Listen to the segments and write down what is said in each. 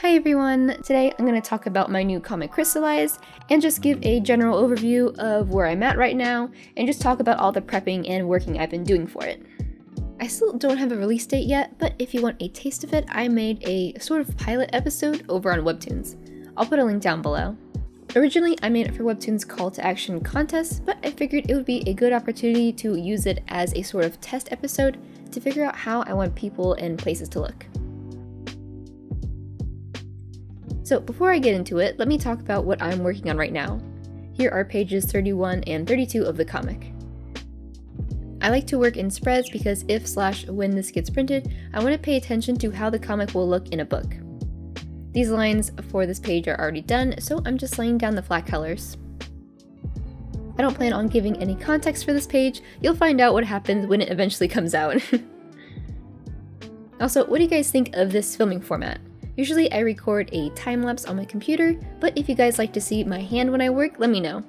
Hi everyone! Today I'm going to talk about my new comic Crystallize and just give a general overview of where I'm at right now and just talk about all the prepping and working I've been doing for it. I still don't have a release date yet, but if you want a taste of it, I made a sort of pilot episode over on Webtoons. I'll put a link down below. Originally, I made it for Webtoons Call to Action contest, but I figured it would be a good opportunity to use it as a sort of test episode to figure out how I want people and places to look. So before I get into it, let me talk about what I'm working on right now. Here are pages 31 and 32 of the comic. I like to work in spreads because if/when this gets printed, I want to pay attention to how the comic will look in a book. These lines for this page are already done, so I'm just laying down the flat colors. I don't plan on giving any context for this page. You'll find out what happens when it eventually comes out. Also, what do you guys think of this filming format? Usually I record a time-lapse on my computer, but if you guys like to see my hand when I work, let me know.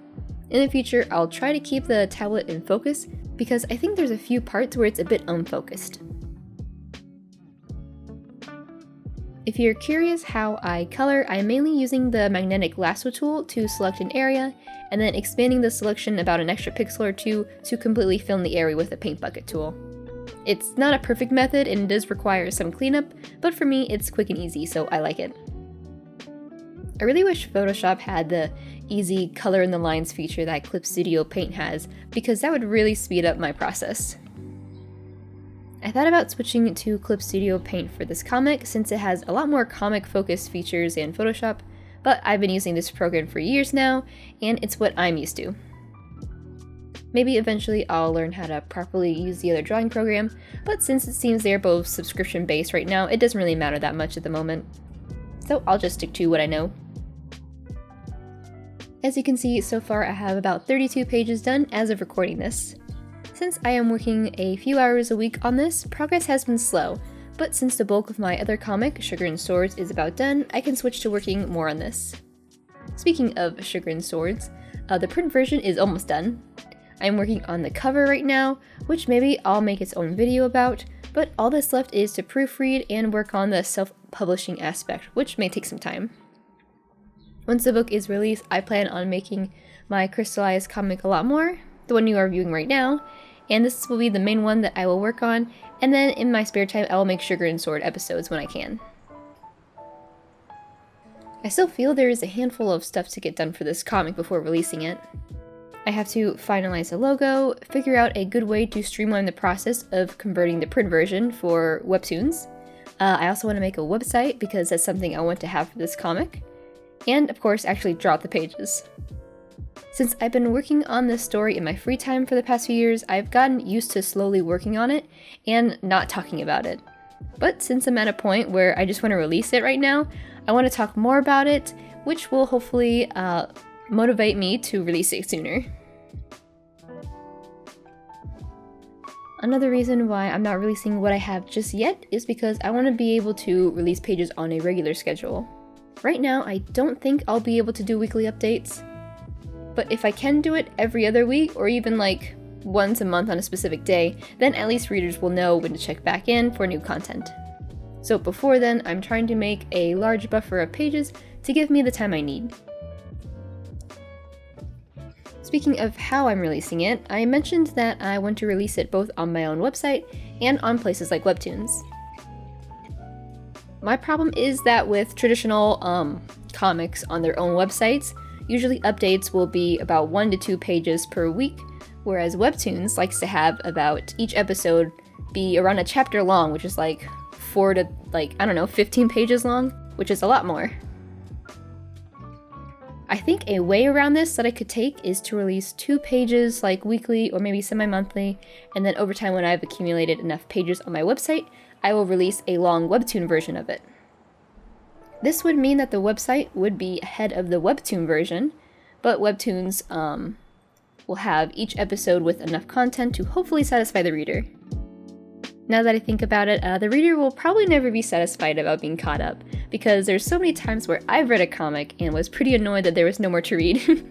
In the future, I'll try to keep the tablet in focus because I think there's a few parts where it's a bit unfocused. If you're curious how I color, I'm mainly using the magnetic lasso tool to select an area, and then expanding the selection about an extra pixel or two to completely fill in the area with a paint bucket tool. It's not a perfect method and it does require some cleanup, but for me it's quick and easy, so I like it. I really wish Photoshop had the easy color in the lines feature that Clip Studio Paint has, because that would really speed up my process. I thought about switching to Clip Studio Paint for this comic since it has a lot more comic focused features than Photoshop, but I've been using this program for years now and it's what I'm used to. Maybe eventually I'll learn how to properly use the other drawing program, but since it seems they're both subscription based right now, it doesn't really matter that much at the moment. So I'll just stick to what I know. As you can see, so far I have about 32 pages done as of recording this. Since I am working a few hours a week on this, progress has been slow, but since the bulk of my other comic, Sugar and Swords, is about done, I can switch to working more on this. Speaking of Sugar and Swords, the print version is almost done. I'm working on the cover right now, which maybe I'll make its own video about, but all that's left is to proofread and work on the self-publishing aspect, which may take some time. Once the book is released, I plan on making my Crystallized comic a lot more, the one you are viewing right now, and this will be the main one that I will work on, and then in my spare time I will make Sugar and Sword episodes when I can. I still feel there is a handful of stuff to get done for this comic before releasing it. I have to finalize a logo, figure out a good way to streamline the process of converting the print version for Webtoons. I also want to make a website because that's something I want to have for this comic. And of course, actually draw the pages. Since I've been working on this story in my free time for the past few years, I've gotten used to slowly working on it and not talking about it. But since I'm at a point where I just want to release it right now, I want to talk more about it, which will hopefully motivate me to release it sooner. Another reason why I'm not releasing what I have just yet is because I want to be able to release pages on a regular schedule. Right now, I don't think I'll be able to do weekly updates, but if I can do it every other week or even like once a month on a specific day, then at least readers will know when to check back in for new content. So before then, I'm trying to make a large buffer of pages to give me the time I need. Speaking of how I'm releasing it, I mentioned that I want to release it both on my own website and on places like Webtoons. My problem is that with traditional comics on their own websites, usually updates will be about 1 to 2 pages per week, whereas Webtoons likes to have about each episode be around a chapter long, which is like 4 to 15 pages long, which is a lot more. I think a way around this that I could take is to release 2 pages like weekly or maybe semi-monthly, and then over time when I've accumulated enough pages on my website, I will release a long Webtoon version of it. This would mean that the website would be ahead of the Webtoon version, but Webtoons will have each episode with enough content to hopefully satisfy the reader. Now that I think about it, the reader will probably never be satisfied about being caught up, because there's so many times where I've read a comic and was pretty annoyed that there was no more to read.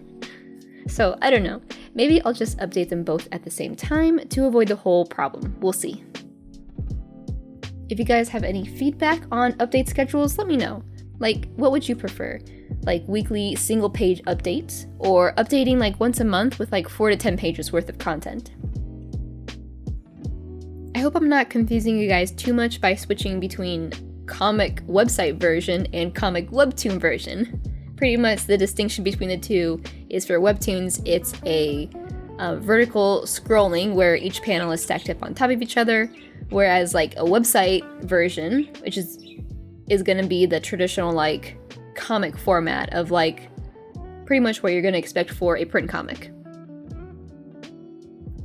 So, I don't know. Maybe I'll just update them both at the same time to avoid the whole problem. We'll see. If you guys have any feedback on update schedules, let me know. Like, what would you prefer? Like weekly single page updates, or updating like once a month with like 4 to 10 pages worth of content? I hope I'm not confusing you guys too much by switching between comic website version and comic webtoon version. Pretty much the distinction between the two is for webtoons, it's a vertical scrolling where each panel is stacked up on top of each other, whereas like a website version, which is going to be the traditional like comic format of like pretty much what you're going to expect for a print comic.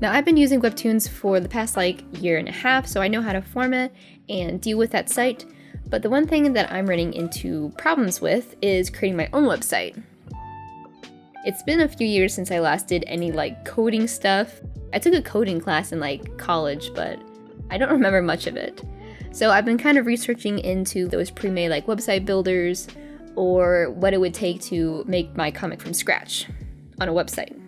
Now, I've been using webtoons for the past like year and a half, so I know how to format and deal with that site. But the one thing that I'm running into problems with is creating my own website. It's been a few years since I last did any like coding stuff. I took a coding class in like college, but I don't remember much of it. So I've been kind of researching into those pre-made like website builders or what it would take to make my comic from scratch on a website.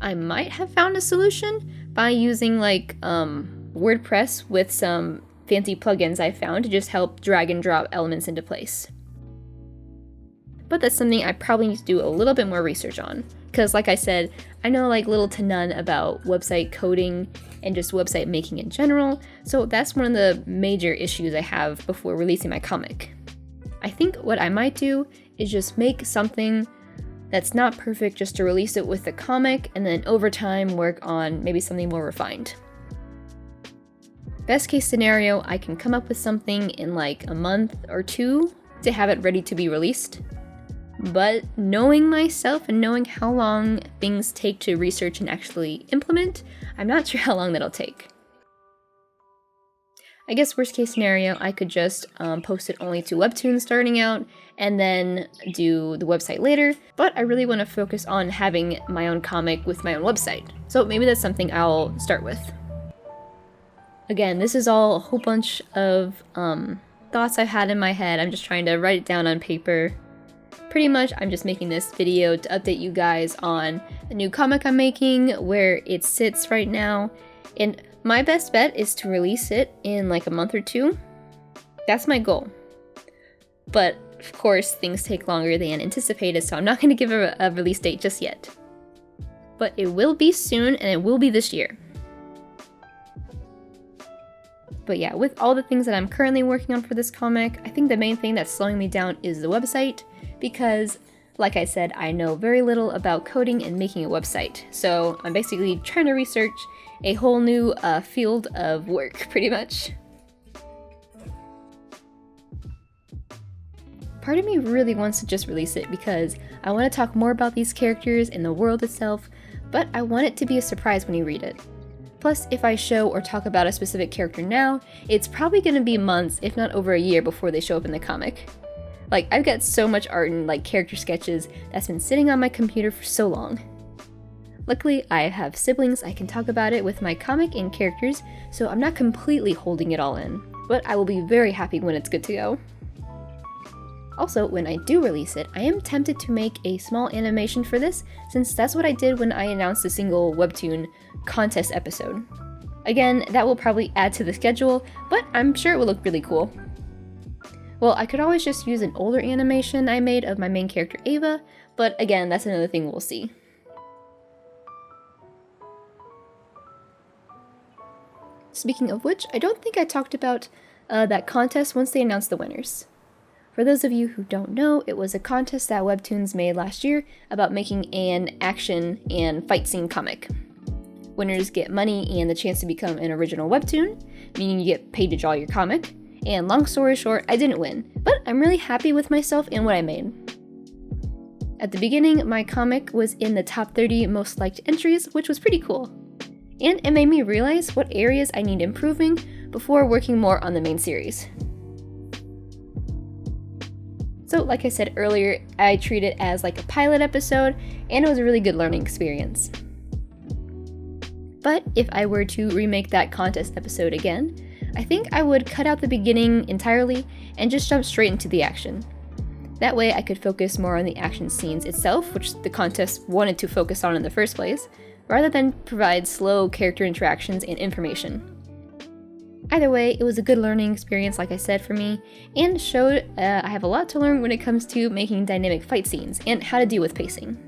I might have found a solution by using like WordPress with some fancy plugins I found to just help drag and drop elements into place. But that's something I probably need to do a little bit more research on, because like I said, I know like little to none about website coding and just website making in general, so that's one of the major issues I have before releasing my comic. I think what I might do is just make something that's not perfect just to release it with the comic, and then over time work on maybe something more refined. Best case scenario, I can come up with something in like a month or two to have it ready to be released. But knowing myself and knowing how long things take to research and actually implement, I'm not sure how long that'll take. I guess worst case scenario, I could just post it only to Webtoon starting out and then do the website later, but I really want to focus on having my own comic with my own website. So maybe that's something I'll start with. Again, this is all a whole bunch of thoughts I've had in my head. I'm just trying to write it down on paper. Pretty much, I'm just making this video to update you guys on the new comic I'm making, where it sits right now, and my best bet is to release it in like a month or two. That's my goal. But of course, things take longer than anticipated, so I'm not going to give a release date just yet. But it will be soon, and it will be this year. But yeah, with all the things that I'm currently working on for this comic, I think the main thing that's slowing me down is the website, because, like I said, I know very little about coding and making a website. So I'm basically trying to research a whole new field of work, pretty much. Part of me really wants to just release it because I want to talk more about these characters and the world itself, but I want it to be a surprise when you read it. Plus, if I show or talk about a specific character now, it's probably going to be months, if not over a year, before they show up in the comic. Like, I've got so much art and like character sketches that's been sitting on my computer for so long. Luckily, I have siblings I can talk about it with my comic and characters, so I'm not completely holding it all in, but I will be very happy when it's good to go. Also, when I do release it, I am tempted to make a small animation for this, since that's what I did when I announced the single Webtoon contest episode. Again, that will probably add to the schedule, but I'm sure it will look really cool. Well, I could always just use an older animation I made of my main character Ava, but again, that's another thing we'll see. Speaking of which, I don't think I talked about that contest once they announced the winners. For those of you who don't know, it was a contest that Webtoons made last year about making an action and fight scene comic. Winners get money and the chance to become an original Webtoon, meaning you get paid to draw your comic. And long story short, I didn't win, but I'm really happy with myself and what I made. At the beginning, my comic was in the top 30 most liked entries, which was pretty cool. And it made me realize what areas I need improving before working more on the main series. So like I said earlier, I treat it as like a pilot episode, and it was a really good learning experience. But if I were to remake that contest episode again, I think I would cut out the beginning entirely and just jump straight into the action. That way I could focus more on the action scenes itself, which the contest wanted to focus on in the first place, rather than provide slow character interactions and information. Either way, it was a good learning experience, like I said, for me, and showed I have a lot to learn when it comes to making dynamic fight scenes and how to deal with pacing.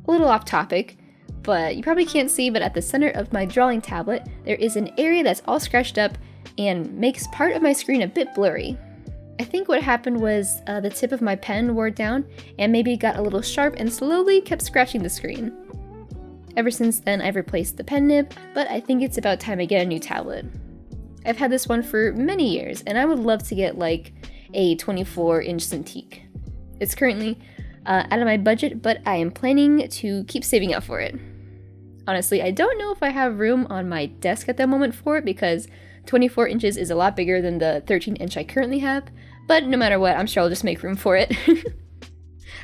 A little off topic, but you probably can't see, but at the center of my drawing tablet, there is an area that's all scratched up and makes part of my screen a bit blurry. I think what happened was the tip of my pen wore down and maybe got a little sharp and slowly kept scratching the screen. Ever since then, I've replaced the pen nib, but I think it's about time I get a new tablet. I've had this one for many years, and I would love to get like a 24-inch Cintiq. It's currently out of my budget, but I am planning to keep saving up for it. Honestly, I don't know if I have room on my desk at the moment for it because 24 inches is a lot bigger than the 13-inch I currently have, but no matter what, I'm sure I'll just make room for it.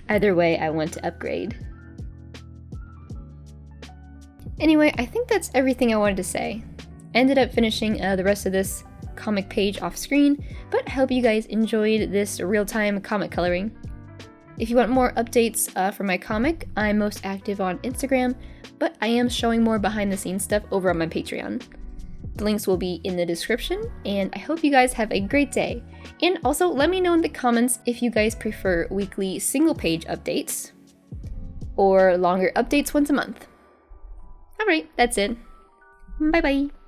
Either way, I want to upgrade. Anyway, I think that's everything I wanted to say. I ended up finishing the rest of this comic page off screen, but I hope you guys enjoyed this real-time comic coloring. If you want more updates for my comic, I'm most active on Instagram, but I am showing more behind-the-scenes stuff over on my Patreon. The links will be in the description, and I hope you guys have a great day. And also, let me know in the comments if you guys prefer weekly single-page updates or longer updates once a month. Alright, that's it. Bye bye!